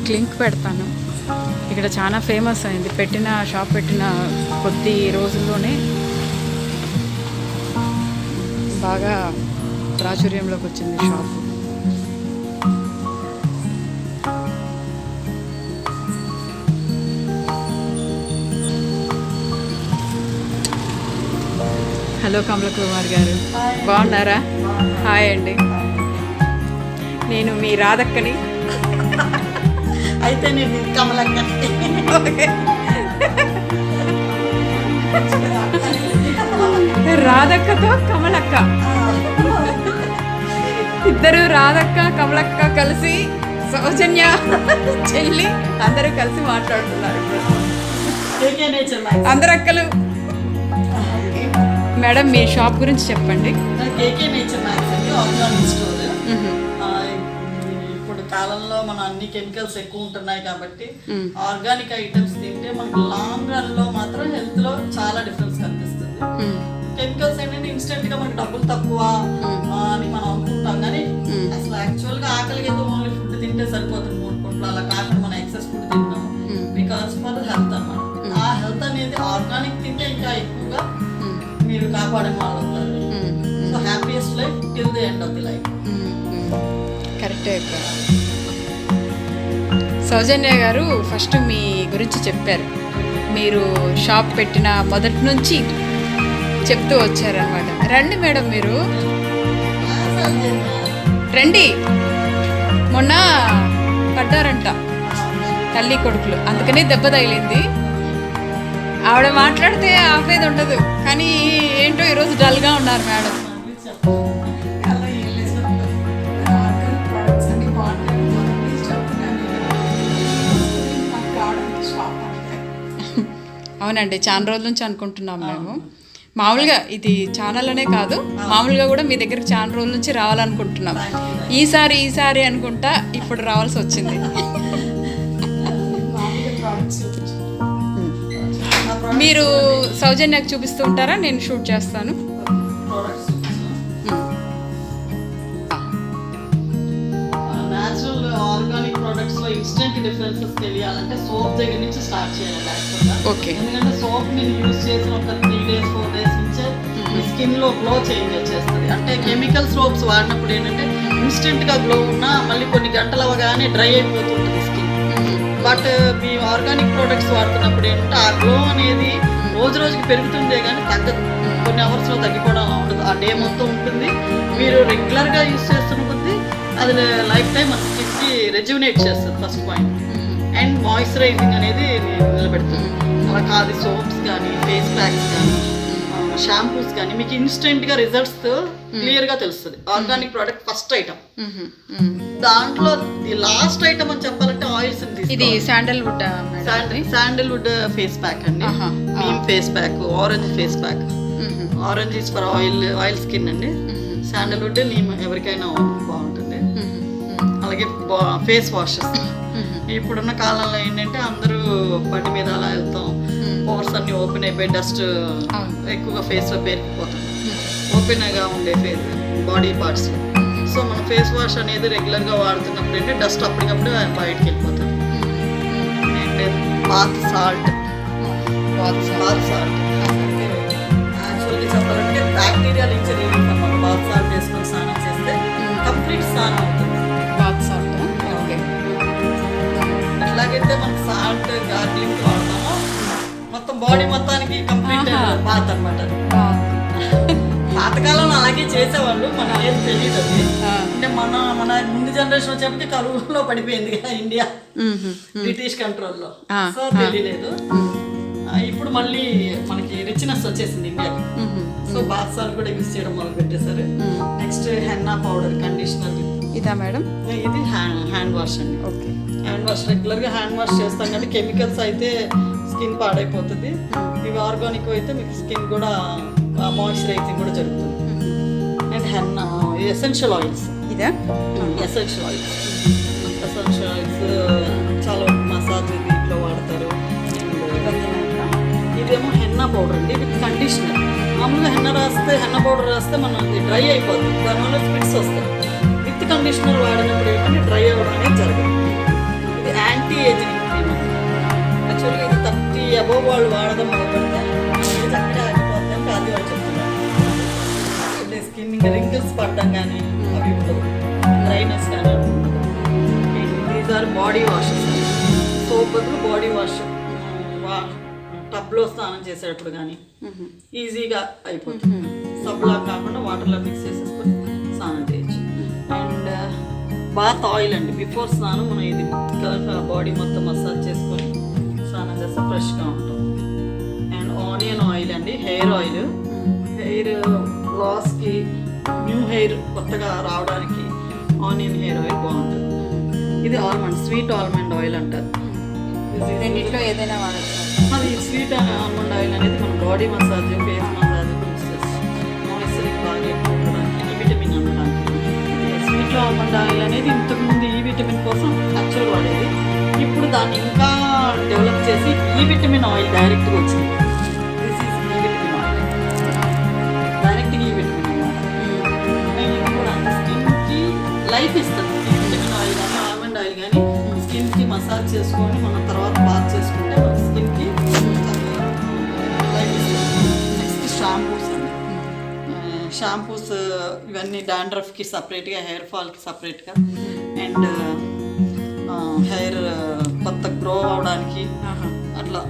మీకు లింక్ పెడతాను. ఇక్కడ చాలా ఫేమస్ అయింది. షాప్ పెట్టిన కొద్ది రోజుల్లోనే బాగా ప్రాచుర్యంలోకి వచ్చింది షాపు. హలో కమల కుమార్ గారు, బాగున్నారా? హాయ్ అండి, నేను మీ రాధక్కని. అయితే నేను కమలక్క. రాధక్కతో కమలక్క, ఇద్దరు రాధక్క కమలక్క కలిసి సౌజన్య చెల్లి అందరూ కలిసి మాట్లాడుతున్నారు. అందరు అక్కలు. మేడం, మీ షాప్ గురించి చెప్పండి. కేకే నేచర్ మ్యాక్స్ అండి, ఆర్గానిక్ స్టోర్. ఇప్పుడు కాలంలో మన అన్ని కెమికల్స్ ఎక్కువ ఉంటున్నాయి కాబట్టి ఆర్గానిక్ ఐటమ్స్ తింటే మనకి లాంగ్ రన్ లో మాత్రం హెల్త్ లో చాలా డిఫరెన్స్ కనిపిస్తుంది. కెమికల్స్ ఏంటంటే ఇన్స్టెంట్ గా మనకి డబ్బులు తక్కువ అని మనం అనుకుంటాం, కానీ అసలు యాక్చువల్ గా ఆకలికి ఏదో ఓన్లీ ఫుడ్ తింటే సరిపోతుంది 3 పూటలు. అలా కాకుండా మనం ఎక్సెస్ ఫుడ్ తింటాం బికాస్ ఫర్ హెల్త్ అన్నమాట. ఆ హెల్త్ అనేది ఆర్గానిక్ తింటే ఇంకా ఎక్కువగా మీరు కాపాడే వాళ్ళు అవుతారు. So happiest life till the end of the life. కరెక్టే అక్క. సౌజన్య గారు ఫస్ట్ మీ గురించి చెప్పారు. మీరు షాప్ పెట్టిన మొదటి నుంచి చెప్తూ వచ్చారనమాట. రండి మేడం, మీరు రండి. మొన్న పడ్డారంట తల్లి కొడుకులు, అందుకనే దెబ్బ తగిలింది. ఆవిడ మాట్లాడితే ఆపేది ఉండదు, కానీ ఏంటో ఈరోజు డల్గా ఉన్నారు మేడం. అవునండి, చాలా రోజుల నుంచి అనుకుంటున్నాం మేము. మామూలుగా ఇది ఛానల్ అనే కాదు, మామూలుగా కూడా మీ దగ్గరికి చాలా రోజుల నుంచి రావాలనుకుంటున్నాం. ఈసారి అనుకుంటా ఇప్పుడు రావాల్సి వచ్చింది. మీరు సౌజన్యకు చూపిస్తూ ఉంటారా? నేను షూట్ చేస్తాను. న్యాచురల్ ఆర్గానిక్ ప్రొడక్ట్స్ లో ఇన్స్టెంట్ డిఫరెన్సెస్ తెలియాలంటే సోప్ దగ్గర నుంచి స్టార్ట్ చేయాలి యాక్చువల్గా. ఓకే. ఎందుకంటే సోప్ మీరు యూజ్ చేసిన ఒక 3 days 4 days నుంచే మీ స్కిన్ లో గ్లో చేంజ్ వచ్చేస్తుంది. అంటే కెమికల్ సోప్స్ వాడినప్పుడు ఏంటంటే ఇన్స్టెంట్ గా గ్లో ఉన్నా మళ్ళీ కొన్ని గంటలు అవగానే డ్రై అయిపోతుంటుంది స్కిన్. బట్ మీ ఆర్గానిక్ ప్రొడక్ట్స్ వాడుతున్నప్పుడు ఏంటంటే ఆ గ్లో అనేది రోజు రోజుకి పెరుగుతుందే కానీ తగ్గదు. కొన్ని అవర్స్ లో తగ్గిపోవడం ఉండదు, ఆ డే మొత్తం ఉంటుంది. మీరు రెగ్యులర్ గా యూజ్ చేస్తున్న కొద్దీ అది లైఫ్ టైం మన స్కిన్ కి రెజ్యునేట్ చేస్తుంది ఫస్ట్ పాయింట్. అండ్ మాయిశ్చరైజింగ్ అనేది నిలబెడుతుంది. అలా కాదు సోప్స్ కానీ ఫేస్ ప్యాక్స్ కానీ షాంపూస్ కానీ మీకు ఇన్స్టెంట్ గా రిజల్ట్స్ క్లియర్ గా తెలుస్తుంది. Organic product first item. దాంట్లో లాస్ట్ ఐటమ్ అని చెప్పాలంటే ఆయిల్స్. ఇది శాండల్వుడ్ ఫేస్ ప్యాక్ అండి, neem face pack, orange face pack. Orange is for oil skin అండి, శాండల్వుడ్ నీమ్ ఎవరికైనా బాగుంటుంది. అలాగే ఫేస్ వాషెస్. ఇప్పుడున్న కాలంలో ఏంటంటే అందరూ బండి మీద అలా వెళ్తాం, పోర్స్ అన్ని ఓపెన్ అయిపోయి డస్ట్ ఎక్కువగా ఫేస్ లో పేరుకుపోతుంది, ఓపెన్ గా ఉండే ఫేస్ బాడీ పార్ట్స్. సో మన ఫేస్ వాష్ అనేది రెగ్యులర్ గా వాడుతున్నప్పుడు ఏంటంటే డస్ట్ అప్పటికప్పుడు బయటకు వెళ్ళిపోతుంది. అండ్ బాత్ సాల్ట్ యాక్చువల్గా చెప్పాలంటే బ్యాక్టీరియా నుంచి రిలీఫ్ అన్నమాట. బాత్ సాల్ట్ వేసుకొని స్నానం చేస్తే కంప్లీట్ స్నానం అవుతుంది. Bath salt. ఓకే. ఎట్లాగైతే మనకి సాల్ట్ గార్గిలింగ్ వాడతామో మొత్తం బాడీ మొత్తానికి కంప్లీట్ బాత్ అన్నమాట. పాతకాలంలో అలాగే చేసేవాళ్ళు, మనకి ఏం తెలియదు అది. అంటే మన ముందు జనరేషన్ వచ్చేప్పటికి కరువులో పడిపోయింది కదా ఇండియా, బ్రిటిష్ కంట్రోల్లో. సో తెలియలేదు. ఇప్పుడు మళ్ళీ మనకి రిచ్నెస్ వచ్చేసింది ఇండియాకి. సో బాత్ సాల్ట్ కూడా యూజ్ చేయడం మొదలు పెట్టేశారు. Next henna powder, conditioner. ఇదా మేడం? ఇది హ్యాండ్ వాష్ అండి. ఓకే. హ్యాండ్ వాష్ రెగ్యులర్ గా హ్యాండ్ వాష్ చేస్తాం కానీ కెమికల్స్ అయితే స్కిన్ పాడైపోతుంది. ఇవి ఆర్గానిక్ అయితే మీకు స్కిన్ కూడా మాయిశ్చరైజింగ్ కూడా జరుగుతుంది. And essential oils. ఇదా? ఎసెన్షియల్ ఆయిల్స్ చాలా మసాజ్ దీంట్లో వాడతారు. ఇదేమో హెన్నా పౌడర్ అండి, ఇది కండిషనర్. మామూలుగా హెన్నా పౌడర్ రాస్తే మనం డ్రై అయిపోతుంది, దానివల్ల స్పిట్స్ వస్తాయి. విత్ కండిషనర్ వాడినప్పుడు ఏంటంటే డ్రై అవ్వడం అనేది జరగదు. ఇది యాంటీ యాంటీ ఏజింగ్ క్రీమ్. యాక్చువల్గా ఇది 30 అబోవ్ వాళ్ళు వాడడం మొదలుపెడితే ఏజ్ అక్కడే ఆగిపోతుందని అది వాళ్ళు చెప్తున్నారు. అంటే స్కిన్ ఇంకా రింకిల్స్ పడడం కానీ అవి ఉండదు, డ్రైనెస్ కానీ ఉండదు. These are body washes. Soap బదులు బాడీ వాష్ టబ్లో స్నానం చేసేటప్పుడు కానీ ఈజీగా అయిపోతుంది. సబ్బులా కాకుండా వాటర్లో మిక్స్ చేసేసుకొని స్నానం చేయొచ్చు. అండ్ బాత్ ఆయిల్ అండి, బిఫోర్ స్నానం మనం ఇది బాడీ మొత్తం మసాజ్ చేసుకొని స్నానం చేస్తే ఫ్రెష్గా ఉంటాం. అండ్ ఆనియన్ ఆయిల్ అండి, హెయిర్ ఆయిల్. హెయిర్ లాస్కి న్యూ హెయిర్ కొత్తగా రావడానికి ఆనియన్ హెయిర్ ఆయిల్ బాగుంటుంది. ఇది ఆల్మండ్, స్వీట్ ఆల్మండ్ ఆయిల్ అంటారు. రెండిట్లో ఏదైనా వాడచ్చు. అది స్వీట్ ఆల్మండ్ ఆయిల్ అనేది మన body massage, face massage, moisturising బాగా ఎక్కువ ఉండడానికి, ఈ విటమిన్ ఉండడానికి. స్వీట్ ఆల్మండ్ ఆయిల్ అనేది ఇంతకుముందు ఈ విటమిన్ కోసం యాక్చువల్ వాడేది. ఇప్పుడు దాన్ని ఇంకా డెవలప్ చేసి ఈ విటమిన్ ఆయిల్ డైరెక్ట్గా వచ్చింది. దిస్ ఈజ్ ఈ విటమిన్ ఆయిల్, డైరెక్ట్గా ఈ విటమిన్ అన్నమాట. ఇది కూడా అంత స్కిన్కి లైఫ్ ఇస్తుంది. ఈ విటమిన్ ఆయిల్ కానీ ఆల్మండ్ ఆయిల్ కానీ స్కిన్కి మసాజ్ చేసుకొని మనం తర్వాత బాత్ చేసుకుంటే మన స్కిన్కి లైఫ్ ఇస్తుంది. నెక్స్ట్ షాంపూస్ అండి. షాంపూస్ ఇవన్నీ డాండ్రఫ్కి సపరేట్గా, హెయిర్ ఫాల్కి సపరేట్గా, అండ్ హెయిర్ కొత్త గ్రో అవడానికి అట్లా.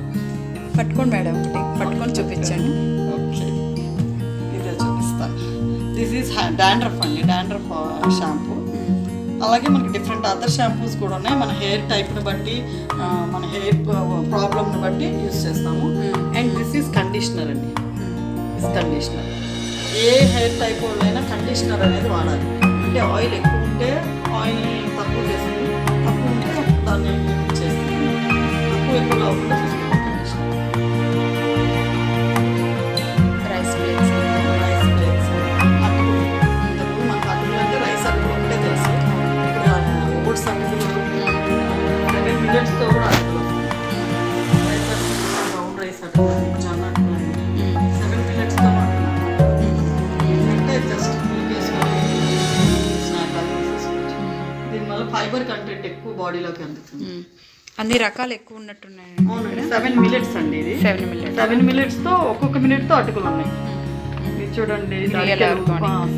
పట్టుకోండి మేడం, ఒకటి పట్టుకొని చూపించండి. ఓకే, ఇదే చూపిస్తాను. దిస్ ఈజ్ డాండ్రఫ్ అండి, డాండ్రఫ్ షాంపూ. అలాగే మనకి డిఫరెంట్ అదర్ షాంపూస్ కూడా ఉన్నాయి. మన హెయిర్ టైప్ని బట్టి, మన హెయిర్ ప్రాబ్లమ్ని బట్టి యూస్ చేస్తాము. అండ్ దిస్ ఈజ్ కండిషనర్ అండి. This conditioner A hair type వాళ్ళైనా కండిషనర్ అనేది వాడాలి. అంటే ఆయిల్ ఎక్కువ ఉంటే ఆయిల్ తక్కువ చేస్తుంది, తక్కువ ఉంటే దాన్ని లిమిట్ చేస్తుంది, తక్కువ ఎక్కువ అవ్వకుండా చూస్తుంది conditioner. Rice plates, rice plates, అటుకులు. ఇంతకుముందు మనకు అటుకులు అంటే రైస్ అటుకులు ఒకటే తెలుసు. ఇప్పుడు ఓట్స్ అటుకులు, 7 మిల్లెట్స్తో కూడా అటుకులు వస్తుంది. రైస్ అటుకులు, బ్రౌన్ రైస్ అటుకులు, జొన్న అటుకులు, 7 మిల్లెట్స్తో అంటే జస్ట్ వేసుకొని స్నాక్ లాగా తీసేసుకోవచ్చు. దీనివల్ల ఫైబర్ కంటెంట్ ఎక్కువ బాడీలోకి అందుతుంది. అన్ని రకాలు ఎక్కువ ఉన్నట్టున్నాయి. అవునండి, 7 మిల్లెట్స్ అండి. ఇది 7 మిల్లెట్స్తో ఒక్కొక్క మిల్లెట్తో అటుకులు ఉన్నాయి. ఇది చూడండి,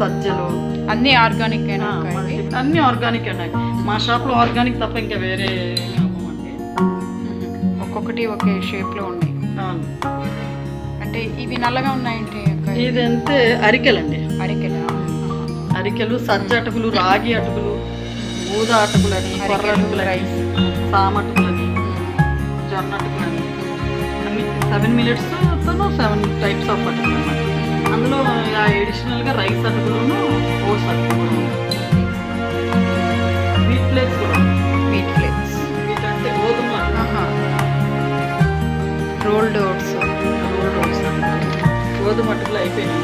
సజ్జలు, అన్ని ఆర్గానిక్ అన్ని ఆర్గానిక్ ఉన్నాయి. మా షాప్లో ఆర్గానిక్ తప్ప ఇంకా వేరే అమ్మమండి. ఒక్కొక్కటి ఒకే షేప్లో ఉన్నాయి. అంటే ఇవి నల్లగా ఉన్నాయంటే ఇది అంతే అరికెలండి. అరికెలు, సజ్జ అటుకులు, రాగి అటుకులు, ఊద అటుకులని, కొర్ర అటుకులని, సామ అటుకులని, జొన్న అటుకులని, అన్ని 7 మిల్లెట్స్తో 7 టైప్స్ ఆఫ్ అటుకులు అన్నమాట. అందులో ఎడిషనల్గా రైస్ అటుకులను, ఓట్స్ అటుకులు, వీట్ ఫ్లేక్స్ కూడా. వీటంటే గోధుమ రోల్డ్ ఓట్స్, గోధుమ అటుకులు అయిపోయినాయి.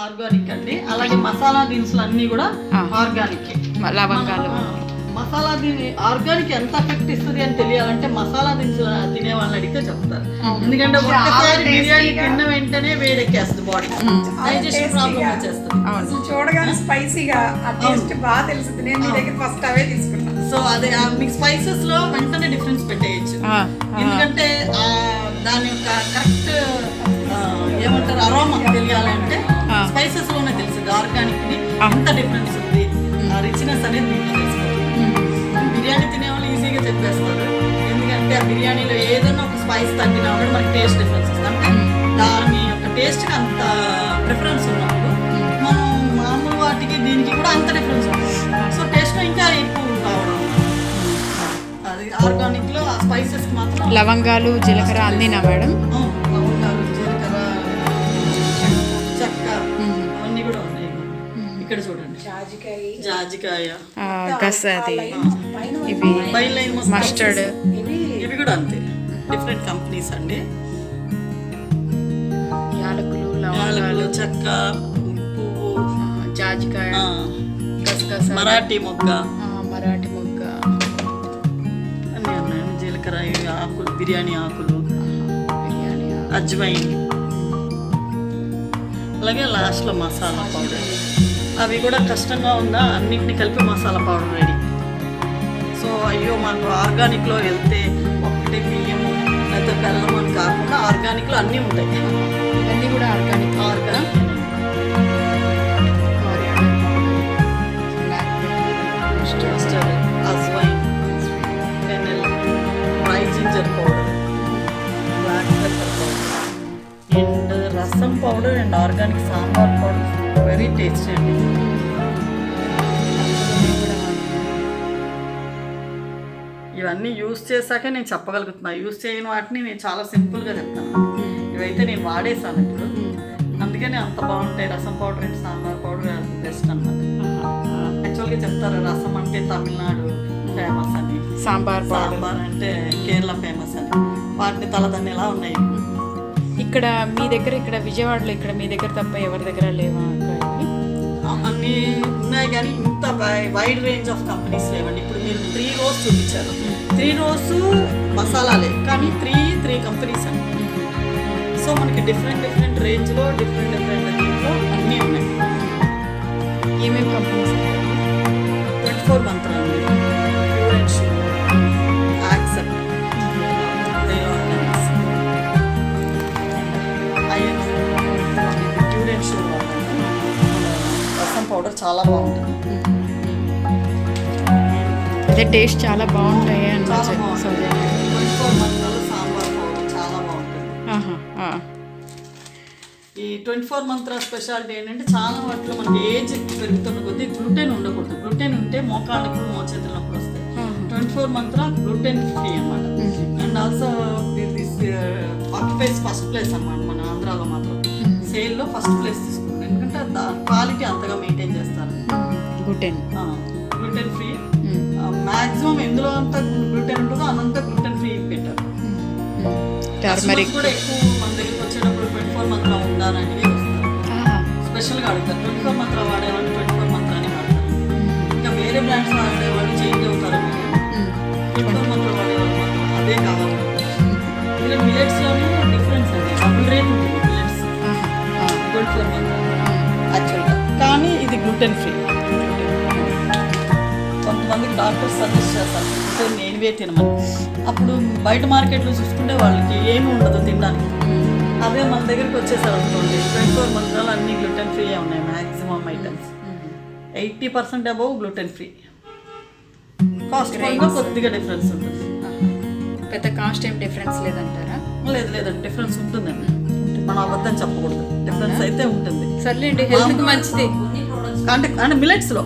ఆర్గానిక్ అండి. అలాగే మసాలా దినుసులు అన్నీ కూడా ఆర్గానిక్. లవంగాలు, మసాలా ఆర్గానిక్ ఎంత ఎఫెక్ట్ ఇస్తుంది అని తెలియాలంటే మసాలా దినుసులు తినే వాళ్ళని అడిగితే చెప్తారు. ఎందుకంటే ఒక్కసారి బిర్యానీ తిన్న వెంటనే వేడెక్కేస్తుంది, బాడీ డైజెషన్ ప్రాబ్లమ్ వచ్చేస్తుంది. చూడగానే స్పైసీగా ఆ టేస్ట్ బాగా తెలుస్తుంది. నేను మీ దగ్గర ఫస్ట్ అవే తీసుకున్నాను. సో అదే మీకు స్పైసెస్ లో వెంటనే డిఫరెన్స్ పెట్టేయచ్చు. ఎందుకంటే దాని యొక్క కరెక్ట్ ఏమంటారు అరోమా తెలియాలంటే స్పైసెస్ లోనే తెలిసింది. ఆర్గానిక్ ని ఎంత డిఫరెన్స్ ఉంది, ఆ రిచ్నెస్ అనేది దీంట్లో తెలుసుకోవాలి. బిర్యానీ తినే వాళ్ళు ఈజీగా చెప్పేస్తారు. ఎందుకంటే ఆ బిర్యానీలో ఏదైనా ఒక స్పైస్ తగ్గినా కూడా మనకి టేస్ట్ డిఫరెన్స్ వస్తుంది. అంటే దాని యొక్క టేస్ట్కి అంత ప్రిఫరెన్స్ ఉన్నప్పుడు మనం మామూలు వాటికి దీనికి కూడా అంత డిఫరెన్స్ ఉంటుంది. సో టేస్ట్ ఇంకా ఎక్కువ రావడం. అది ఆర్గానిక్లో ఆ స్పైసెస్కి మాత్రం లవంగాలు, జీలకర్ర అందినా మేడం? లవంగాలు, జీలకర్ర, చెక్క అవన్నీ కూడా ఉన్నాయి. ఇక్కడ చూడండి, జాజికాయ, గసది, ఇవి మస్టర్డ్, ఇవి కూడా అంతే. డిఫరెంట్ కంపెనీస్ అండి. యాలకులు, యాలకులు, చెక్క, పువ్వు, జాజికాయ, మరాఠీ మొగ్గ అన్నీ అన్నీ ఉన్నాయి. జీలకర్ర, బిర్యానీ ఆకులు, అజ్వైన్, అలాగే లాస్ట్లో మసాలా పౌడర్. అవి కూడా కష్టంగా ఉందా, అన్నింటినీ కలిపి మసాలా పౌడర్ రెడీ. సో అయ్యో మనకు ఆర్గానిక్లో వెళ్తే ఒకటి బియ్యము లేదా బెల్లం అని కాకుండా ఆర్గానిక్లో అన్నీ ఉంటాయి. ఇవన్నీ కూడా organic. Organic mustard, ajwain, fennel, dry ginger powder, black pepper powder and rasam powder and organic sambar powder. Very tasty అండి. ఇవన్నీ యూస్ చేశాకే నేను చెప్పగలుగుతున్నా. యూస్ చేయని వాటిని నేను చాలా సింపుల్గా చెప్తాను. ఇవైతే నేను వాడేసాను ఇప్పుడు, అందుకని అంత బాగుంటాయి. రసం powder and sambar powder best అన్నమాట. యాక్చువల్గా చెప్తారు రసం అంటే తమిళనాడు ఫేమస్ అని, సాంబార్ సాంబార్ అంటే కేరళ ఫేమస్ అని. వాటిని తలదన్నేలా ఉన్నాయి. ఇక్కడ మీ దగ్గర, ఇక్కడ విజయవాడలో ఇక్కడ మీ దగ్గర తప్ప ఎవరి దగ్గర లేవా అక్క ఇవి? అన్నీ ఉన్నాయి కానీ ఇంత వైడ్ రేంజ్ ఆఫ్ కంపెనీస్ లేవండి. ఇప్పుడు మీరు 3 rows చూపించారు. 3 rows మసాలాలే కానీ 3 కంపెనీస్ అండి. సో మనకి డిఫరెంట్ రేంజ్లో డిఫరెంట్ దీంట్లో అన్నీ ఉన్నాయి. ఏమేమి కంపెనీస్? 24 మంత్ర అండి, pure and sure, accept, pure and sure రసం పౌడర్ చాలా బాగుంటుంది. అదే టేస్ట్ చాలా బాగుంటాయి అని చాలా బాగుంటుంది. 24 మంత్రాలు సాంబార్ పౌడర్ చాలా బాగుంటుంది. ఈ 24 మంత్ర స్పెషాలిటీ ఏంటంటే చాలా వాటిలో మనకి ఏజ్ పెరుగుతున్న కొద్దీ గ్లూటెన్ ఉండకూడదు. గ్లూటెన్ ఉంటే మోకాళ్ళకు మోచేతుల నొప్పులు వస్తాయి. 24 మంత్ర గ్లూటెన్ ఫ్రీ అనమాట. And also this occupies first place అనమాట మన ఆంధ్రాలో మాత్రం. సేల్లో ఫస్ట్ ప్లేస్ తీసుకుంటాం ఎందుకంటే క్వాలిటీ అంతగా మెయింటైన్ చేస్తారు. గ్లూటెన్ ఫ్రీ మ్యాక్సిమం ఎందులో అంతా గ్లూటెన్ ఉంటుందో అదంతా గ్లూటెన్ ఫ్రీ పెట్టారు. టర్మరిక్ కూడా ఎక్కువ మన దగ్గరికి వచ్చేటప్పుడు 24 మంత్ర ఉందా అని అడిగి స్పెషల్గా అడుగుతారు. 24 మంత్ర వాడేవాళ్ళు 24 మంత్రాన్ని వాడతారు. ఇంకా వేరే బ్రాండ్స్ వాడేవాళ్ళు చేంజ్ అవుతారు. 24 మంత్ర వాడేవాళ్ళు మాత్రం అదే కావాలి. ఇలా మిలెట్స్లోనే డిఫరెన్స్ అండి, డబుల్ రేట్ ఉంటుంది మిలెట్స్ 24 మంత్ర యాక్చువల్గా. కానీ ఇది గ్లూటెన్ ఫ్రీ. కొంతమందికి డాక్టర్స్ సజెస్ట్ చేస్తారు నేనువే తినమని. అప్పుడు బయట మార్కెట్లో చూసుకుంటే వాళ్ళకి ఏమీ ఉండదు తినడానికి. అదే మన దగ్గరికి వచ్చేసారు అనుకోండి 24 మంత్రాలు అన్ని గ్లూటెన్ ఫ్రీ ఉన్నాయి. Maximum items 80% above gluten free. Cost పరంగా కొద్దిగా డిఫరెన్స్ ఉంటుంది. పెద్ద కాస్ట్ ఏం డిఫరెన్స్ లేదంటారా? లేదండి డిఫరెన్స్ ఉంటుందండి. మనం అబద్ధం చెప్పకూడదు, డిఫరెన్స్ అయితే ఉంటుంది. సర్లేండి, హెల్త్కి మంచిది. అంటే మిలెట్స్లో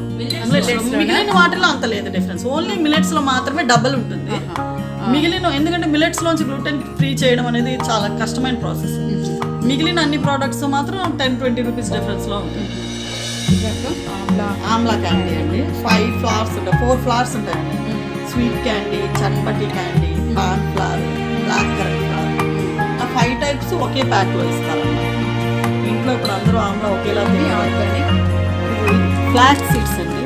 మిగిలిన వాటిలో అంత లేదు డిఫరెన్స్. ఓన్లీ మిలెట్స్లో మాత్రమే డబుల్ ఉంటుంది. మిగిలిన ఎందుకంటే మిలెట్స్లోంచి గ్లూటెన్ ఫ్రీ చేయడం అనేది చాలా కష్టమైన ప్రాసెస్. మిగిలిన అన్ని ప్రోడక్ట్స్ మాత్రం 10-20 రూపీస్ డిఫరెన్స్లో ఉంటుంది. ఆమ్లా క్యాండీ అండి 5 ఫ్లవర్స్ ఉంటాయి, 4 ఫ్లవర్స్ ఉంటాయండి. Sweet candy, chatpati candy, paan flavour, black currant flavour, ఆ 5 టైప్స్ ఒకే ప్యాక్లో ఇస్తారన్నమాట. ఇంట్లో ఇప్పుడు అందరూ ఆమ్లా ఒకేలా తినాలి. ఫ్లాక్స్ సీడ్స్ అండి,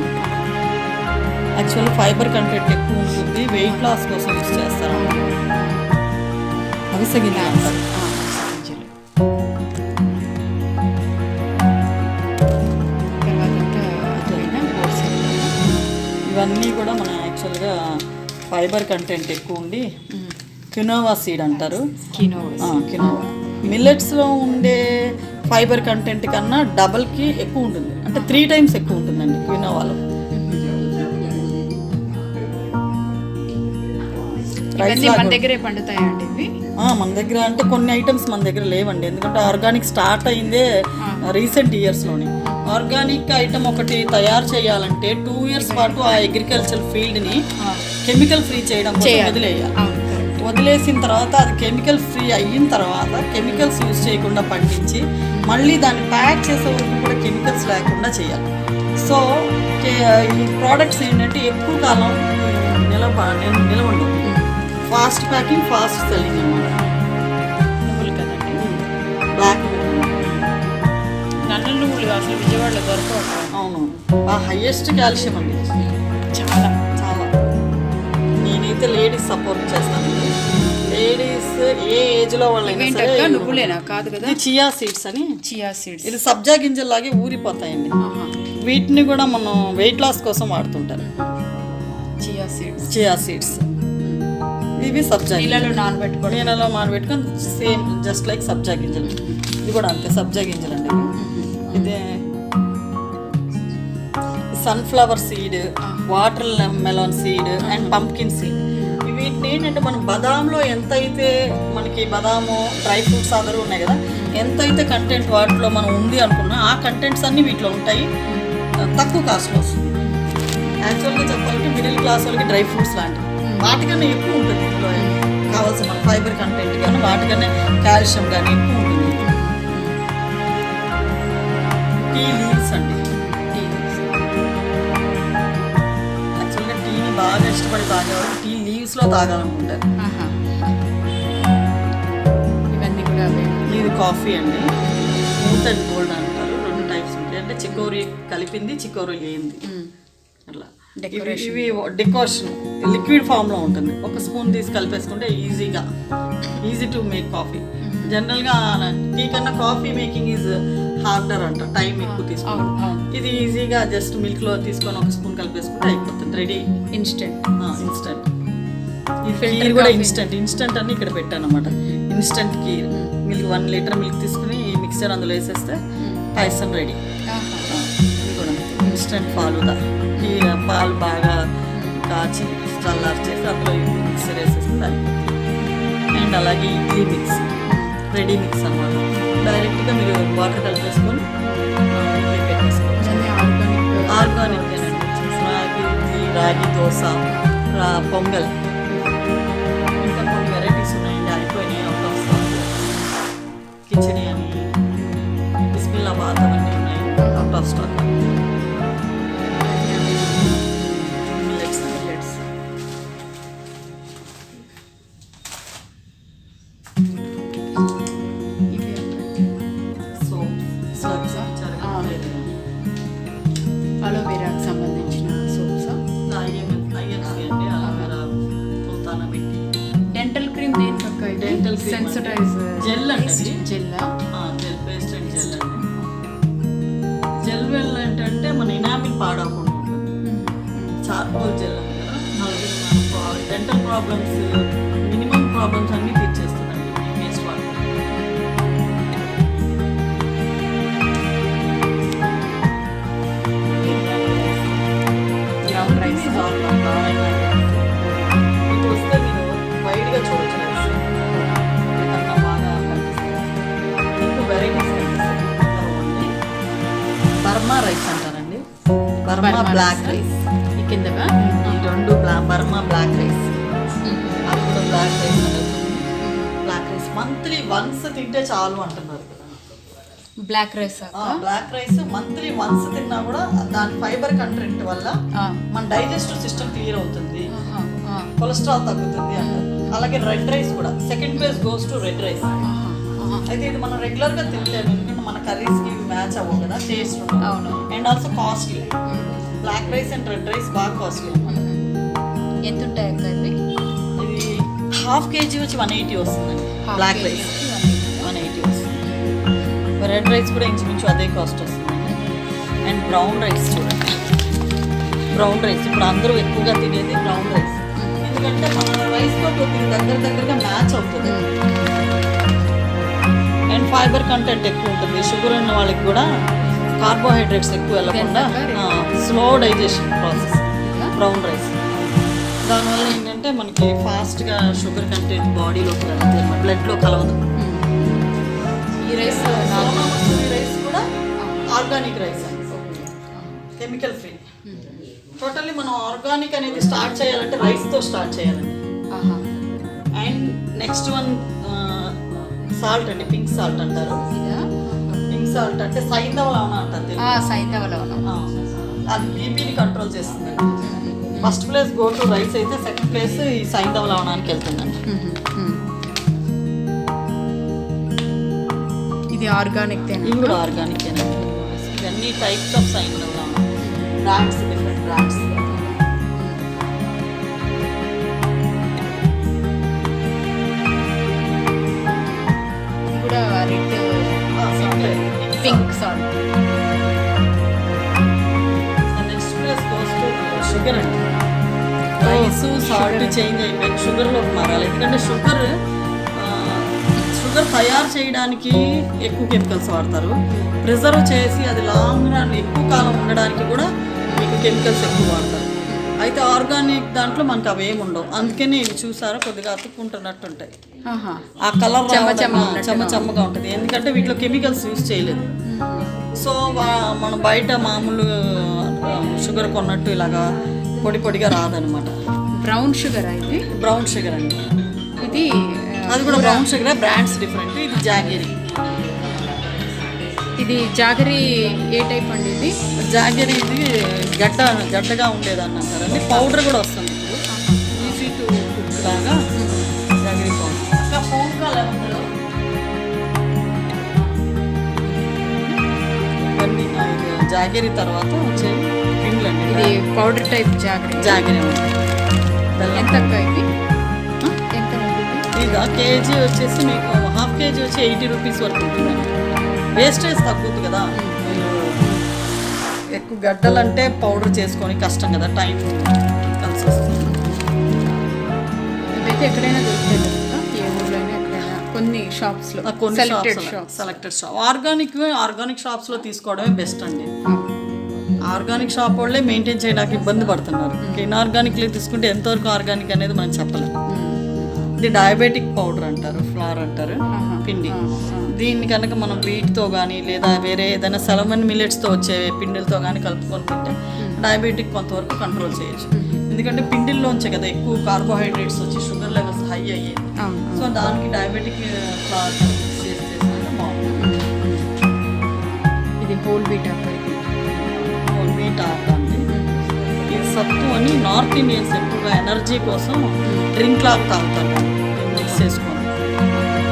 యాక్చువల్లీ ఫైబర్ కంటెంట్ ఎక్కువ ఉంటుంది, వెయిట్ లాస్ కోసం యూజ్ చేస్తారు. అవిసె గింజలు అంటారు. ఇవన్నీ కూడా మన యాక్చువల్గా ఫైబర్ కంటెంట్ ఎక్కువ ఉండి క్వినోవా సీడ్ అంటారు. క్వినోవా మిల్లెట్స్లో ఉండే ఫైబర్ కంటెంట్ కన్నా డబల్కి ఎక్కువ ఉంటుంది, అంటే 3 times ఎక్కువ ఉంటుందండి క్వినోవాలో. మన దగ్గరే పండుతాయండి ఇవి? మన దగ్గర అంటే కొన్ని ఐటమ్స్ మన దగ్గర లేవండి, ఎందుకంటే ఆర్గానిక్ స్టార్ట్ అయిందే రీసెంట్ ఇయర్స్లోనే. ఆర్గానిక్ ఐటమ్ ఒకటి తయారు చేయాలంటే 2 years పాటు ఆ అగ్రికల్చర్ ఫీల్డ్ని కెమికల్ ఫ్రీ చేయడం వదిలేయాలి. వదిలేసిన తర్వాత అది కెమికల్ ఫ్రీ అయిన తర్వాత కెమికల్స్ యూజ్ చేయకుండా పండించి మళ్ళీ దాన్ని ప్యాక్ చేసే వరకు కూడా కెమికల్స్ లేకుండా చేయాలి. సో ఈ ప్రోడక్ట్స్ ఏంటంటే ఎక్కువ కాలం నిలవండు, ఫాస్ట్ ప్యాకింగ్, ఫాస్ట్ సెల్లింగ్ అన్నమాట. బ్లాక్ నల్ల నువ్వులు అసలు విజయవాడలో దొరకవు. అవును, ఆ హైయెస్ట్ కాల్షియం అండి, చాలా చాలా. నేనైతే లేడీస్ సపోర్ట్ చేస్తాను. లేడీస్ ఏజ్లో వాళ్ళైనా సరే ఏంటక్క నువ్వులేనా? కాదు కదా, ఇది చియా సీడ్స్ అని. Chia seeds. ఇది సబ్జా గింజల్లాగే ఊరిపోతాయండి. వీటిని కూడా మనం వెయిట్ లాస్ కోసం వాడుతుంటారు. Chia seeds. చియా సీడ్స్ ఇవి సబ్జా నీళ్ళలో నానబెట్టుకోవడం. నీళ్ళలో నానబెట్టుకొని సేమ్ జస్ట్ లైక్ సబ్జా గింజలు. ఇది కూడా అంతే సబ్జా గింజలు అండి. ఇదే sunflower seed, water melon seed and pumpkin seed. వీటిని ఏంటంటే మనం బదాంలో ఎంతైతే మనకి బదాము డ్రై ఫ్రూట్స్ అందరూ ఉన్నాయి కదా, ఎంతైతే కంటెంట్ వాటిలో మనం ఉంది అనుకున్నా ఆ కంటెంట్స్ అన్నీ వీటిలో ఉంటాయి. తక్కువ కాస్ట్లో వస్తుంది. యాక్చువల్గా చెప్పాలంటే మిడిల్ క్లాస్ వాళ్ళకి డ్రై ఫ్రూట్స్ లాంటివి వాటికన్నా ఎక్కువ ఉంటుంది. ఇందులో కావాల్సిన మన ఫైబర్ కంటెంట్ కానీ వాటికన్నా కాల్షియం కానీ ఎక్కువ ఉంటుంది. టీ లీవ్స్ అండి. యాక్చువల్గా టీని బాగా ఇష్టపడి తాగేవాళ్ళు టీ లీవ్స్లో తాగాలనుకుంటారు. ఇవన్నీ కూడా అవే. ఇది కాఫీ అండి. స్మూత్ అండ్ గోల్డ్ అంటారు. 2 టైప్స్ ఉంటాయి. అంటే చికోరీ కలిపింది, చికోరీ లేనిది. అట్లా ఇవి డికాషన్ లిక్విడ్ ఫామ్లో ఉంటుంది. ఒక స్పూన్ తీసి కలిపేసుకుంటే ఈజీ టు మేక్ కాఫీ. జనరల్గా టీ కన్నా కాఫీ మేకింగ్ ఈజ్ హార్డర్ అంట, టైం ఎక్కువ తీసుకుంటాం. ఇది ఈజీగా జస్ట్ మిల్క్లో తీసుకొని ఒక స్పూన్ కలిపేసుకుంటే అయిపోతుంది, రెడీ. ఇన్స్టెంట్. ఈ కీర్ కూడా ఇన్స్టెంట్ అని ఇక్కడ పెట్టాను అనమాట. Instant kheer milk 1 litre milk తీసుకుని ఈ మిక్సర్ అందులో వేసేస్తే పాయసం రెడీ. ఇది కూడా ఇన్స్టెంట్ ఫాలుదా. ఈ పాలు బాగా కాచి చల్లారి చేసి అందులో మిక్సర్ వేసేస్తే అండ్ అలాగే ఇడ్లీ మిక్స్ రెడీ మిక్స్ అన్నమాట. డైరెక్ట్గా మీరు వాటర్ కలిపేసుకొని ఇడ్లీ పెట్టేసుకోవచ్చు. ఆర్గానిక్ రాగి ఇడ్లీ, రాగి దోశ, పొంగల్, ఇంకా కొన్ని వెరైటీస్ ఉన్నాయండి. అయిపోయినాయి అవుట్ ఆఫ్ స్టాక్. కిచడీ అని, బిస్మిల్లాబాద్ అవన్నీ ఉన్నాయి అవుట్ ఆఫ్ స్టాక్. అలోవెరాకి సంబంధించిన సోప్స్. డెంటల్ క్రీమ్ దేనికక్క? డెంటల్ సెన్సిటైజ్ జెల్ అంటే జెల్లా? జెల్ పేస్ట్ అండ్ జెల్ అండి. జెల్ వెల్ ఏంటంటే మన ఇనామిల్ పాడవకుండా ఉంటుంది. చార్కోల్ జెల్ ఉంది కదా, మనకి డెంటల్ ప్రాబ్లమ్స్ మినిమం ప్రాబ్లమ్స్ అన్నీ తీర్చేస్తుందండి ఈ పేస్ట్ వాటర్. Brown rice. ఇది వస్తే మీరు వైడ్గా చూడొచ్చు. రైస్ ఏదన్నా బాగా కనిపిస్తుంది. ఎక్కువ వెరైటీస్ కనిపిస్తుంది. బర్మా రైస్ అంటారండి. Burma black rice. ఈ కిందగా ఈ 2 బర్మా బ్లాక్ రైస్. అది కూడా బ్లాక్ రైస్ అనేది. బ్లాక్ రైస్ మంత్లీ వన్స్ తింటే చాలు అంటున్నారు కదా. Black rice. Black rice monthly once తిన్నా కూడా దాని ఫైబర్ కంటెంట్ వల్ల మన డైజెస్టివ్ సిస్టమ్ క్లియర్ అవుతుంది, కొలెస్ట్రాల్ తగ్గుతుంది అంటారు. అలాగే రెడ్ రైస్ కూడా second place goes to red rice. అయితే ఇది మనం రెగ్యులర్గా తినలేము, ఎందుకంటే మన కర్రీస్కి ఇవి మ్యాచ్ అవ్వవు కదా, టేస్ట్ ఉండవు. అవును. And also costly. Black rice and red rice బాగా కాస్ట్లీ అనమాట. ఎంత ఉంటాయి అక్క ఇవి? ఇది ½ kg వచ్చి 180 వస్తుందండి. బ్లాక్ రైస్ 180 వస్తుంది. రెడ్ రైస్ కూడా ఇంచుమించు అదే కాస్ట్ వస్తుందండి. అండ్ బ్రౌన్ రైస్ చూడండి. బ్రౌన్ రైస్ ఇప్పుడు అందరూ ఎక్కువగా తినేది బ్రౌన్ రైస్, ఎందుకంటే మన రైస్తో కొద్దిగా దగ్గరగా మ్యాచ్ అవుతుంది. అండ్ ఫైబర్ కంటెంట్ ఎక్కువ ఉంటుంది. షుగర్ ఉన్న వాళ్ళకి కూడా కార్బోహైడ్రేట్స్ ఎక్కువ వెళ్ళకుండా slow digestion process brown rice. దానివల్ల ఏంటంటే మనకి ఫాస్ట్గా షుగర్ కంటెంట్ బాడీలోకి వెళ్తుంది, బ్లడ్లో కలవదు. ఈ రైస్ రైస్ కూడా ఆర్గానిక్ రైస్ అండి, కెమికల్ ఫ్రీ. టోటల్లీ మనం ఆర్గానిక్ అనేది స్టార్ట్ చేయాలంటే రైస్తో స్టార్ట్ చేయాలండి. అండ్ నెక్స్ట్ వన్ సాల్ట్ అండి, పింక్ సాల్ట్ అంటారు. పింక్ సాల్ట్ అంటే సైంధవ లవణం అంటారు. సైంధవ లవణం అది బీపీని కంట్రోల్ చేస్తుందండి. First place go to rice అయితే సెకండ్ ప్లేస్ ఈ సైంధవ లవణానికి వెళ్తుందండి. ఇది ఆర్గానిక్. ఇది కూడా ఆర్గానిక్ అండి. ఇవన్నీ టైప్స్ ఆఫ్ సైంధవ లవణం, brands, different brands. Chemicals salt change అయిపోయి షుగర్లోకి మారాలి. ఎందుకంటే షుగర్ తయారు చేయడానికి ఎక్కువ కెమికల్స్ వాడతారు. ప్రిజర్వ్ చేసి అది లాంగ్ రన్ ఎక్కువ కాలం ఉండడానికి కూడా మీకు కెమికల్స్ ఎక్కువ వాడతారు. అయితే ఆర్గానిక్ దాంట్లో మనకు అవి ఏమి ఉండవు. అందుకని ఇవి చూసారా కొద్దిగా అతుక్కుంటున్నట్టు ఉంటాయి. ఆ కలర్ చెమ్మగా ఉంటుంది. ఎందుకంటే వీటిలో కెమికల్స్ యూజ్ చేయలేదు. సో మనం బయట మామూలు షుగర్ కొన్నట్టు ఇలాగా పొడి పొడిగా రాదనమాట. బ్రౌన్ షుగర్ ఇది, బ్రౌన్ షుగర్ అండి ఇది. అది కూడా బ్రౌన్ షుగర్, బ్రాండ్స్ డిఫరెంట్. ఇది జాగరీ. ఇది జాగరీ ఏ టైప్ అండి? ఇది జాగరీ ఇది గడ్డగా ఉండేదని అంటారండి. పౌడర్ కూడా వస్తుంది ఇప్పుడు, ఈజీ టు కుక్ లాగా జాగరీ పౌడర్. ఇంకా ఫోన్ కాల్ ఇవన్నీ జాగరీ తర్వాత వచ్చే పిండ్లు అండి. ఇది పౌడర్ టైప్ జాగరీ. ఎంత ఇది? ఎంత ఇది కేజీ వచ్చేసి మీకు హాఫ్ కేజీ వచ్చి 80 రూపీస్ వరకు ఉంటుందండి. వేస్టేజ్ తగ్గుతుంది కదా. ఎక్కువ గడ్డలు అంటే పౌడర్ చేసుకొని కష్టం కదా, టైం కలిసి వస్తుంది. ఇవైతే ఎక్కడైనా దొరుకుతాయి కదా, ఏ ఊళ్ళోనే ఎక్కడైనా కొన్ని షాప్స్లో, కొన్ని సెలెక్టెడ్ షాప్. ఆర్గానిక్ షాప్స్లో తీసుకోవడమే బెస్ట్ అండి. ఆర్గానిక్ షాప్ వాళ్ళే మెయింటైన్ చేయడానికి ఇబ్బంది పడుతున్నారు. ఇన్ఆర్గానిక్లో తీసుకుంటే ఎంతవరకు ఆర్గానిక్ అనేది మనం చెప్పలేము. ఇది డయాబెటిక్ పౌడర్ అంటారు, ఫ్లార్ అంటారు, పిండి. దీన్ని కనుక మనం వీటితో కానీ లేదా వేరే ఏదైనా సెలమన్ మిల్లెట్స్తో వచ్చే పిండిలతో కానీ కలుపుకొని తింటే డయాబెటిక్ కొంతవరకు కంట్రోల్ చేయొచ్చు. ఎందుకంటే పిండిల్లోంచే కదా ఎక్కువ కార్బోహైడ్రేట్స్ వచ్చి షుగర్ లెవెల్స్ హై అయ్యాయి. సో దానికి డయాబెటిక్ ఫ్లార్ చేస్తే బాగుంటుంది. ఇది హోల్ వీట్ అండి. ఇది సత్తు అని నార్త్ ఇండియన్స్ ఎక్కువగా ఎనర్జీ కోసం డ్రింక్ లాగా తాగుతారు. మిక్స్ చేసుకొని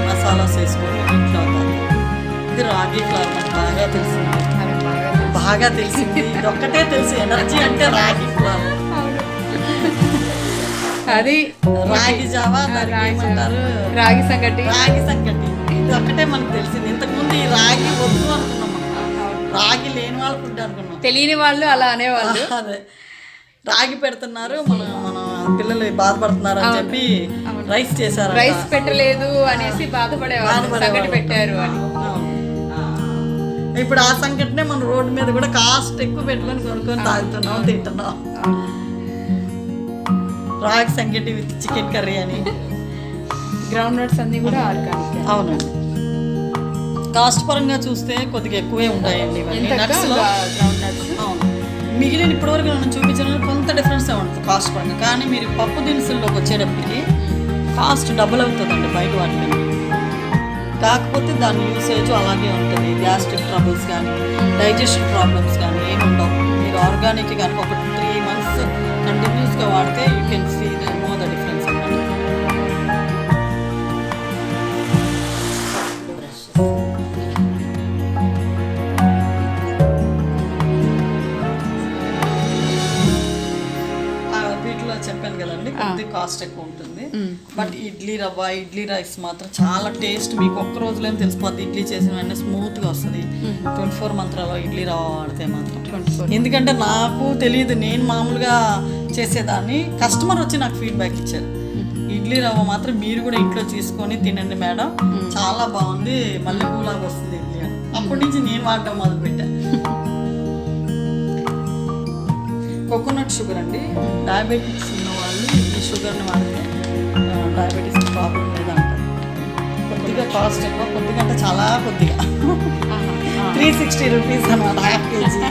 మసాలాస్ వేసుకొని డ్రింక్ లాగా తాగుతారు. ఇది రాగి ఫ్లవర్ మనకు బాగా తెలిసింది. ఇది ఒక్కటే తెలుసు, ఎనర్జీ అంటే రాగి ఫ్లవర్. అది రాగి జావా ఏమంటారు, రాగి సంగటి. ఇది ఒక్కటే మనకు తెలిసింది. ఇంతకుముందు ఈ రాగి వద్దు అనుకున్నాం, రాగి లేని వాళ్ళ ఫుడ్ అనుకున్నాం. తెలియని వాళ్ళు అలా అనేవాళ్ళు. అదే రాగి పెడుతున్నారు, మన పిల్లలు బాధపడుతున్నారు అని చెప్పి రైస్ చేశారు. రైస్ పెట్టలేదు అనేసి బాధపడేవాళ్ళు, సంగటి పెట్టారు అని. ఇప్పుడు ఆ సంగటినే మన రోడ్డు మీద కూడా కాస్ట్ ఎక్కువ పెట్టుకొని కొనుక్కొని తాగుతున్నాం, తింటున్నాం. రాగి సంగటి విత్ చికెన్ కర్రీ అని. గ్రౌండ్ నట్స్ అన్నీ కూడా ఆర్గానిక్. అవునండి. కాస్ట్ పరంగా చూస్తే కొద్దిగా ఎక్కువే ఉంటాయండి ఇవన్నీ నట్స్లో. అవును, మిగిలిన ఇప్పటివరకు మనం చూపించిన కొంత డిఫరెన్స్ ఉంటుంది కాస్ట్ పరంగా. కానీ మీరు పప్పు దినుసుల్లోకి వచ్చేటప్పటికి కాస్ట్ డబుల్ అవుతుందండి బయట వాటికి. కాకపోతే దాని యూసేజ్ అలాగే ఉంటుంది. గ్యాస్ట్రిక్ ట్రబుల్స్ కానీ డైజెషన్ ప్రాబ్లమ్స్ కానీ ఏమి ఉండవు. మీరు ఆర్గానిక్ కనుక ఒక 3 months కంటిన్యూస్గా వాడితే you can see no the difference అన్నమాట. వీటిలో చెప్పాను కదండి కొద్ది కాస్ట్ ఎక్కువ ఉంటుంది. బట్ ఇడ్లీ రవ్వ, ఇడ్లీ రైస్ మాత్రం చాలా టేస్ట్. మీకు ఒక్క రోజులో తెలిసిపోద్ది. ఇడ్లీ చేసిన వెంటనే స్మూత్గా వస్తుంది. 24 month రవ్వ ఇడ్లీ రవ్వ వాడితే మాత్రం. ఎందుకంటే నాకు తెలియదు, నేను మామూలుగా చేసేదాన్ని. కస్టమర్ వచ్చి నాకు ఫీడ్బ్యాక్ ఇచ్చారు, ఇడ్లీ రవ్వ మాత్రం మీరు కూడా ఇంట్లో తీసుకొని తినండి మేడం, చాలా బాగుంది, మల్లెపూలాగా వస్తుంది ఇడ్లీ అని. అప్పటి నుంచి నేను వాడడం మొదలుపెట్టాను. కోకోనట్ షుగర్ అండి. డయాబెటిక్స్ ఉన్న వాళ్ళు ఈ షుగర్ని వాడితే డయాబెటీస్ ప్రాబ్లం లేదంటారు. కొద్దిగా కాస్ట్ ఎక్కువ, కొద్దిగా అంటే చాలా కొద్దిగా 360 రూపీస్ అన్నమాట హాఫ్ కేజీ.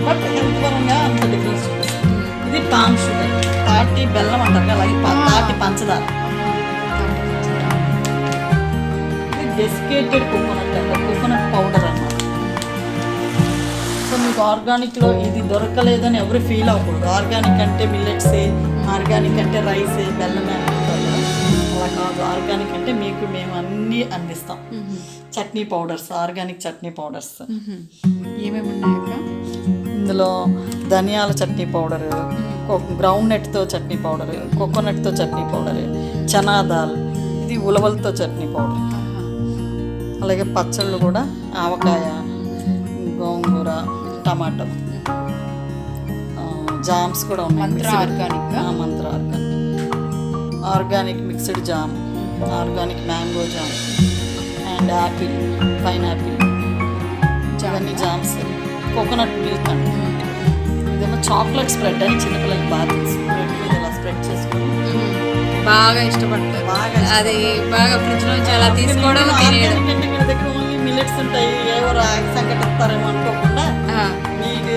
బట్ హెల్త్ పరంగా అంత డిఫరెన్స్ చూపిస్తుంది. ఇది పామ్ షుగర్, తాటి బెల్లం అంటారు కదా, అలాగే తాటి పంచదార. ఇది డెసికేటెడ్ కోకోనట్ అంటారు, కోకోనట్ పౌడర్ అన్నమాట. సో మీకు ఆర్గానిక్లో ఇది దొరకలేదని ఎవరు ఫీల్ అవ్వకూడదు. ఆర్గానిక్ అంటే మిల్లెట్సే, ఆర్గానిక్ అంటే రైసే, బెల్లమే అనుకుంటారు. అలా కాదు, ఆర్గానిక్ అంటే మీకు మేము అన్నీ అందిస్తాం. Chutney powders, organic chutney powders ఏమేమి ఉన్నాయక్క? ఇందులో ధనియాల చట్నీ పౌడరు, గ్రౌండ్ నట్తో చట్నీ పౌడరు, కోకోనట్తో చట్నీ పౌడరు, చనా దాల్, ఇది ఉలవలతో చట్నీ పౌడర్. అలాగే పచ్చళ్ళు కూడా ఆవకాయ, గోంగూర, టమాటో, జామ్స్ కూడా ఉన్నాయి. మంత్ర organic, Mantra organic mixed jam, organic mango jam and Apple, pineapple, ఇవన్నీ జామ్స్. కోకోనట్ మిల్క్ అండి. ఇదేమో చాక్లెట్ స్ప్రెడ్ అని చిన్నపిల్లలకి బాగా తెలుసు. బ్రెడ్ మీద ఇలా స్ప్రెడ్ చేసుకొని బాగా ఇష్టపడతారు. బాగా అది బాగా ఫ్రిడ్జ్ నుంచి అలా తీసుకోవడం తినేయడం. అంటే మీ దగ్గర ఓన్లీ మిల్లెట్స్ ఉంటాయి, ఏవో రాగి సంకట ఇస్తారేమో అనుకోకుండా మీకు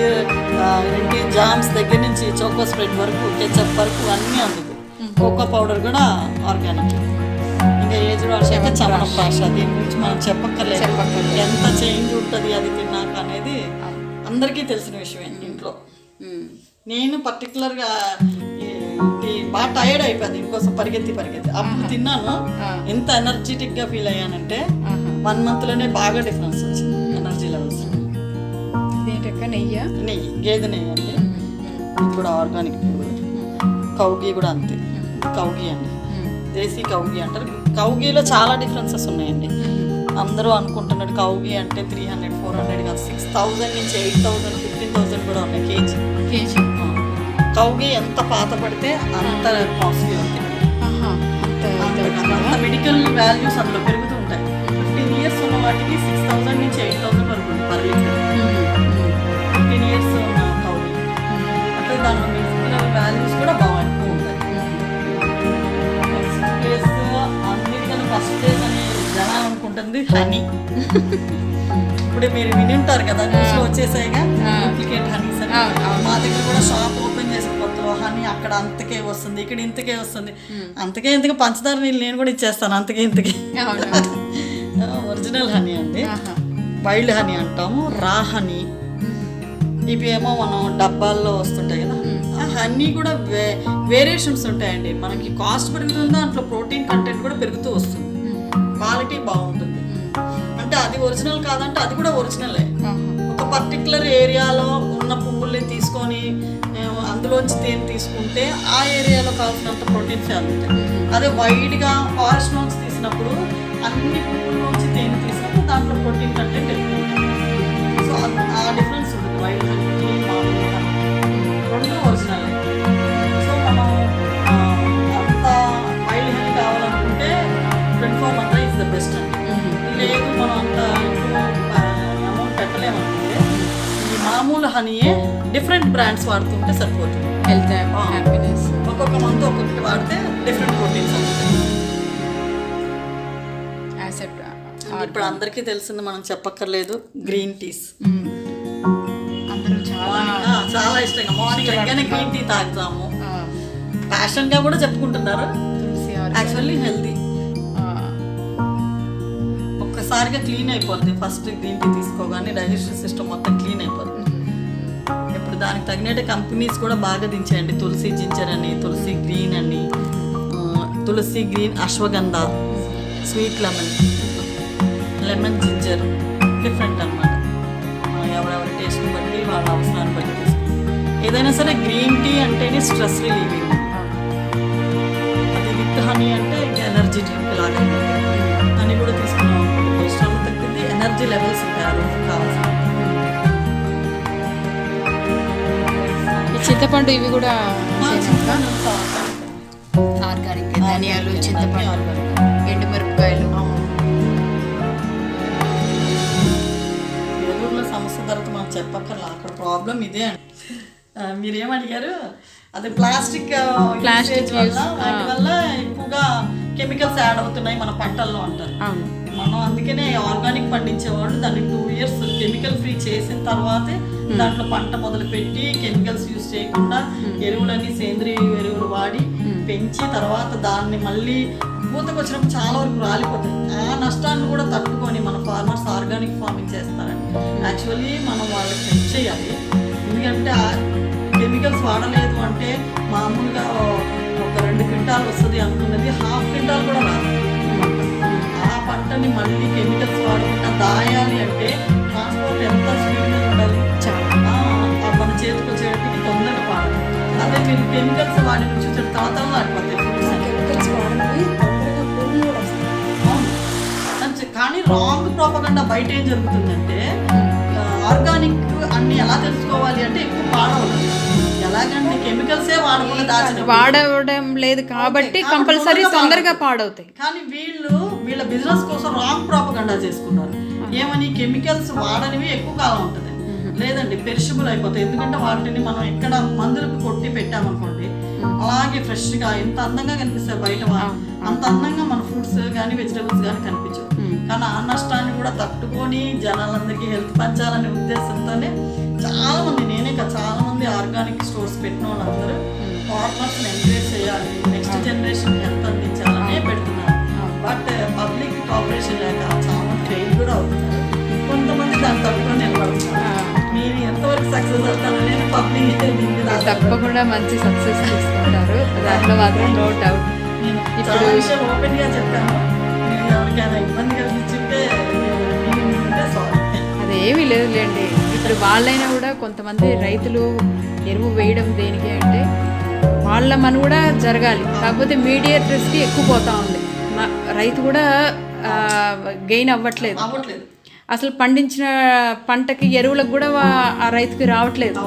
ఏంటి జామ్స్ దగ్గర నుంచి చోకో స్ప్రెడ్ వరకు, కెచప్ వరకు అన్నీ అందుకు. కోకో పౌడర్ కూడా ఆర్గానిక్. ఇంకా ఏజ్ వాడితే చమనప్రాష, దీని గురించి మనం చెప్పక్కర్లేదు. ఎంత చేంజ్ ఉంటుంది అది తిన్నాక అనేది అందరికీ తెలిసిన విషయమే ఇంట్లో. నేను పర్టికులర్గా బాగా టైర్డ్ అయిపోయింది దీనికోసం పరిగెత్తి అప్పుడు తిన్నాను. ఎంత ఎనర్జెటిక్గా ఫీల్ అయ్యానంటే 1 monthలోనే బాగా డిఫరెన్స్ వచ్చింది ఎనర్జీ లెవెల్స్. నెయ్యి, గేదె నెయ్యి అండి. ఇది కూడా ఆర్గానిక్. కౌగీ కూడా అంతే, కౌగీ అండి, దేశీ కౌగీ అంటారు. కౌగీలో చాలా డిఫరెన్సెస్ ఉన్నాయండి. అందరూ అనుకుంటున్నాడు కౌగీ అంటే 300, 400 కాదు, 6000 నుంచి 8000, 15,000 కూడా ఉన్నాయి కేజీ. కౌగీ ఎంత పాత పడితే అంత కాస్ట్లీ ఉంది. అంత మెడికల్ వాల్యూస్ అందులో పెరుగుతూ ఉంటాయి. 15 years ఉన్న వాటికి 6000 నుంచి 8000 వరకు ఉంది పర్ లీటర్. 15 years ఉన్న కౌగీ అంటే దానిలో మెడికల్ వాల్యూస్ కూడా బాగా ఎక్కువ ఉంటాయి. నెక్స్ట్ ప్లేస్ అన్నిటికన్నా ఫస్ట్ ప్లేస్ అని జనాలు అనుకుంటుంది హనీ. ఇప్పుడు మీరు విని ఉంటారు కదా, న్యూస్లో వచ్చేసాయిగా డూప్లికేట్ హనీస్ అని. మా దగ్గర కూడా షాప్ ఓపెన్ చేసిన కొత్తలో హనీ అక్కడ అంతకే వస్తుంది, ఇక్కడ ఇంతకే వస్తుంది. అంతకే ఇంతకే పంచదార నీళ్ళు నేను కూడా ఇచ్చేస్తాను అంతకే ఇంతకే. ఒరిజినల్ హనీ అండి, వైల్డ్ హనీ అంటాము, రా హనీ. ఇవి ఏమో మనం డబ్బాల్లో వస్తుంటాయి కదా. ఆ హనీ కూడా వేరియేషన్స్ ఉంటాయండి. మనకి కాస్ట్ పెరుగుతుందో దాంట్లో ప్రోటీన్ కంటెంట్ కూడా పెరుగుతూ వస్తుంది, క్వాలిటీ బాగుంటుంది. అంటే అది ఒరిజినల్ కాదంటే అది కూడా ఒరిజినలే. ఒక పర్టికులర్ ఏరియాలో ఉన్న పువ్వుల్ని తీసుకొని అందులోంచి తేనె తీసుకుంటే ఆ ఏరియాలో కావాల్సినంత ప్రోటీన్స్ అందుతాయి. అదే వైడ్గా ఫారెస్ట్ నుంచి తీసినప్పుడు అన్ని పువ్వుల్లోంచి తేనె తీసినప్పుడు దాంట్లో ప్రోటీన్ కంటెంట్ ఎక్కువ ఉంటుంది. సో ఆ డిఫరెన్స్ ఉంటుంది వైల్డ్ హనీకి, మామూలు హనీకి, రెండు ఒరిజినలే. సో మనం అంత వైల్డ్ హనీ కావాలనుకుంటే 24 months ఈజ్ ద బెస్ట్ అండి. లేదు మనం అంత అమౌంట్ పెట్టలేమనుకుంటే ఈ మామూలు హనీయే డిఫరెంట్ బ్రాండ్స్ వాడుతుంటే సరిపోతుంది. Health, happiness. ఒక్కొక్క మంత్ ఒక్కొక్కటి వాడితే డిఫరెంట్ ప్రోటీన్స్ అవుతాయి. ఇప్పుడు అందరికీ తెలిసింది, మనం చెప్పక్కర్లేదు, గ్రీన్ టీస్. అందరూ చాలా ఇష్టంగా మార్నింగ్ లెగ్గానే గ్రీన్ టీ తాగుతాము. ప్యాషన్గా కూడా చెప్పుకుంటున్నారు. యాక్చువల్లీ హెల్తీ, ఒక్కసారిగా క్లీన్ అయిపోద్ది. ఫస్ట్ గ్రీన్ టీ తీసుకోగానే డైజెషన్ సిస్టమ్ మొత్తం క్లీన్ అయిపోద్ది. ఇప్పుడు దానికి తగినట్టు కంపెనీస్ కూడా బాగా దించాయండి. తులసి జింజర్ అని, తులసి గ్రీన్ అని, tulsi green, ashwagandha, sweet lemon, lemon ginger, different అనమాట. ఎవరెవరి టేస్ట్ని బట్టి వాళ్ళ అవసరాన్ని బట్టి తీసుకుంటాం. ఏదైనా సరే గ్రీన్ టీ అంటేనే స్ట్రెస్ రిలీవింగ్. అది విత్ హనీ అంటే ఎనర్జీ డ్రింక్ లాగా. హనీ కూడా తీసుకున్నాం అనుకోండి, కొలెస్ట్రాల్ తగ్గింది, ఎనర్జీ లెవెల్స్ ఉంటాయి ఆ రోజు కావాల్సిన. చింతపండు ఇవి కూడా ఆర్గానిక్. ధనియాలు, చింతపండు, ఎండుమిరపకాయలు. ఏలూరులో సమస్య తర్వాత మనం చెప్పక్కర్లా, అక్కడ ప్రాబ్లం ఇదే అండి. మీరేమడిగారు, అది ప్లాస్టిక్ వల్ల వాటి వల్ల ఎక్కువగా కెమికల్స్ యాడ్ అవుతున్నాయి మన పంటల్లో అంటారు. మనం అందుకనే ఆర్గానిక్ పండించేవాళ్ళు దాన్ని 2 years కెమికల్ ఫ్రీ చేసిన తర్వాతే దాంట్లో పంట మొదలుపెట్టి కెమికల్స్ యూజ్ చేయకుండా ఎరువులన్నీ సేంద్రియ ఎరువులు వాడి పెంచి తర్వాత దాన్ని మళ్ళీ పూతకు వచ్చినప్పుడు చాలా వరకు రాలిపోతాయి. ఆ నష్టాన్ని కూడా తట్టుకొని మన ఫార్మర్స్ ఆర్గానిక్ ఫార్మింగ్ చేస్తారండి. యాక్చువల్లీ మనం వాళ్ళకి హెల్ప్ చేయాలి. ఎందుకంటే కెమికల్స్ వాడలేదు అంటే మామూలుగా ఒక 2 క్వింటాలు వస్తుంది అనుకున్నది 1/2 క్వింటాల్ కూడా రాదు. ఆ పంటని మళ్ళీ కెమికల్స్ వాడకుండా దాయాలి అంటే ట్రాన్స్పోర్ట్ ఎంత స్పీడ్గా ఉండాలి, మన చేతికి వచ్చేటికి తొందరగా పాడాలి. అదే మీరు కెమికల్స్ వాడి చూసే తాతలు ఆడిపోతాయి. కానీ రాంగ్ ప్రోపగండా బయట ఏం జరుగుతుందంటే ఆర్గానిక్ అన్ని ఎలా తెలుసుకోవాలి అంటే ఎక్కువ పాడవదు. ఎలాగంటే కెమికల్సే వాడకుండా దాచిన వాడడం లేదు కాబట్టి కంపల్సరీ తొందరగా పాడవుతాయి. కానీ వీళ్ళ బిజినెస్ కోసం రాంగ్ ప్రాపగండా చేసుకున్నారు. ఏమని కెమికల్స్ వాడనివి ఎక్కువ కాలం ఉంటుంది, లేదండి పెరిషబుల్ అయిపోతాయి. ఎందుకంటే వాటిని మనం ఎక్కడ మందులకు కొట్టి పెట్టామనుకోండి అలాగే ఫ్రెష్గా ఎంత అందంగా కనిపిస్తాయి బయట, అంత అందంగా మన ఫ్రూట్స్ కానీ వెజిటబుల్స్ కానీ కనిపించవు. కానీ ఆ నష్టాన్ని కూడా తట్టుకొని జనాలందరికీ హెల్త్ పంచాలనే ఉద్దేశంతోనే చాలా మంది, నేనే కాదు చాలా మంది ఆర్గానిక్ స్టోర్స్ పెట్టిన వాళ్ళందరూ ఫార్మర్స్ని ఎంకరేజ్ చేయాలి, నెక్స్ట్ జనరేషన్ హెల్త్ అందించాలనే పెడుతున్నారు. బట్ పబ్లిక్ కోఆపరేషన్ లేక చాలా ఫెయిల్ కూడా అవుతున్నారు. కొంతమంది దాన్ని తట్టుకొని నిలబడుతున్నారు. మీరు ఎంతవరకు సక్సెస్ అవుతారనేది పబ్లిక్ తప్పకుండా మంచి సక్సెస్ తీసుకుంటారు, దాంట్లో మాత్రం నో డౌట్. నేను చాలా విషయం ఓపెన్గా చెప్పాను. మీరు ఎవరికైనా ఇబ్బంది కలిగించుంటే సారీ. అదేమీ లేదులేండి. ఇప్పుడు వాళ్ళైనా కూడా కొంతమంది రైతులు ఎరువు వేయడం దేనికి అంటే వాళ్ళ మన కూడా జరగాలి, కాకపోతే మీడియేటర్స్కి ఎక్కువ పోతా ఉంది. రైతు కూడా గెయిన్ అవ్వట్లేదు. అసలు పండించిన పంటకి ఎరువులకు కూడా ఆ రైతుకి రావట్లేదు.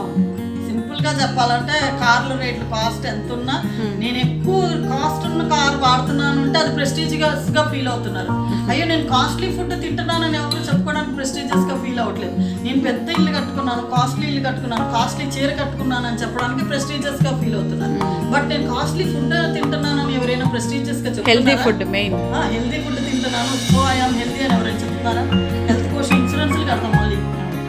సింపుల్గా చెప్పాలంటే కార్ల రేట్లు కాస్ట్ ఎంత ఉన్నా నేను ఎక్కువ కాస్ట్ ఉన్న కార్ వాడుతున్నాను అంటే అది ప్రెస్టీజియస్గా ఫీల్ అవుతున్నారు. అయ్యో నేను కాస్ట్లీ ఫుడ్ తింటున్నానని ఎవరు చెప్పుకోవడానికి ప్రెస్టీజియస్గా ఫీల్ అవ్వట్లేదు. నేను పెద్ద ఇల్లు కట్టుకున్నాను, కాస్ట్లీ ఇల్లు కట్టుకున్నాను, కాస్ట్లీ చీర కట్టుకున్నాను అని చెప్పడానికి ప్రెస్టీజియస్గా ఫీల్ అవుతున్నారు. బట్ నేను కాస్ట్లీ ఫుడ్ తింటున్నానని ఎవరైనా ప్రెస్టీజియస్గా చెప్తారా? Healthy food main, healthy food తింటున్నాను సో ఐఎమ్ హెల్తీ అని ఎవరైనా చెప్తున్నారా? హెల్త్ కోసం ఇన్సూరెన్స్లు కడతాం, మళ్ళీ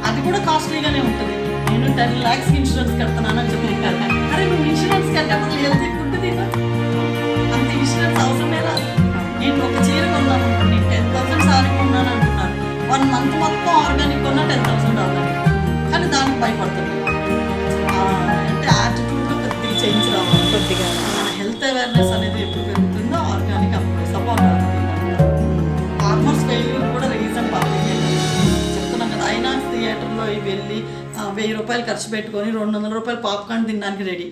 అది కూడా కాస్ట్లీగానే ఉంటుంది. నేను 10 lakhs ఇన్సూరెన్స్ కడుతున్నాను అని చెప్తాను. అరే నువ్వు ఇన్సూరెన్స్ కట్టేప్పుడు హెల్తీ ఫుడ్ తిన్నా, అంత ఇన్సూరెన్స్ అవసరమే రాదు. నేను ఒక చీర కొన్నాను, నేను 10,000 సారీ కొన్నాను అంటున్నాను. 1 month మొత్తం ఆర్గానిక్ కొన్నా 10,000 ఆర్గానిక్, కానీ దానికి భయపడుతుంది. అంటే యాటిట్యూడ్లో కొద్దిగా చేంజ్ రావాలి. కొద్దిగా మన హెల్త్ అవేర్నెస్ అనేది ఎప్పుడు పెరుగుతుందో ఆర్గానిక్ అప్పుడు సపోర్ట్ అవుతుంది. ఫార్మర్స్ ఫెయిల్యూర్ కూడా రీజన్ పబ్లిక్ చెప్తున్నాం కదా. ఐనాక్స్ థియేటర్లో వెళ్ళి 1000 రూపాయలు ఖర్చు పెట్టుకొని 200 రూపాయలు పాప్కార్న్ తినడానికి రెడీ,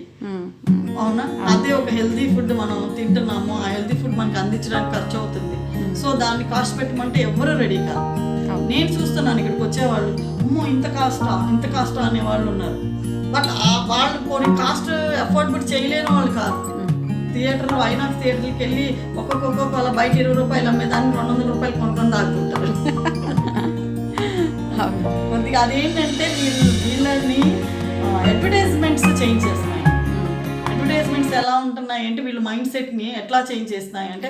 అవునా? అదే ఒక హెల్తీ ఫుడ్ మనం తింటున్నాము, ఆ హెల్తీ ఫుడ్ మనకు అందించడానికి ఖర్చు అవుతుంది. సో దాన్ని కాస్ట్ పెట్టమంటే ఎవరు రెడీ కాదు. నేను చూస్తున్నాను ఇక్కడికి వచ్చేవాళ్ళు అమ్మో ఇంత కాస్టా అనే వాళ్ళు ఉన్నారు. బట్ వాళ్ళు కొన్ని కాస్ట్ అఫోర్డబుల్ చేయలేని వాళ్ళు కాదు. థియేటర్లో ఐనాక్స్ థియేటర్కి వెళ్ళి ఒక్కొక్క వాళ్ళ బయట 20 రూపాయలు అమ్మేదాన్ని 200 రూపాయలు కొనుక్కొని తాగుతుంటారు. కొద్దిగా అదేంటంటే వీళ్ళని అడ్వర్టైజ్మెంట్స్ చేంజ్ చేస్తున్నాయి. అడ్వర్టైజ్మెంట్స్ ఎలా ఉంటున్నాయి అంటే వీళ్ళ మైండ్ సెట్ని ఎట్లా చేంజ్ చేస్తున్నాయి అంటే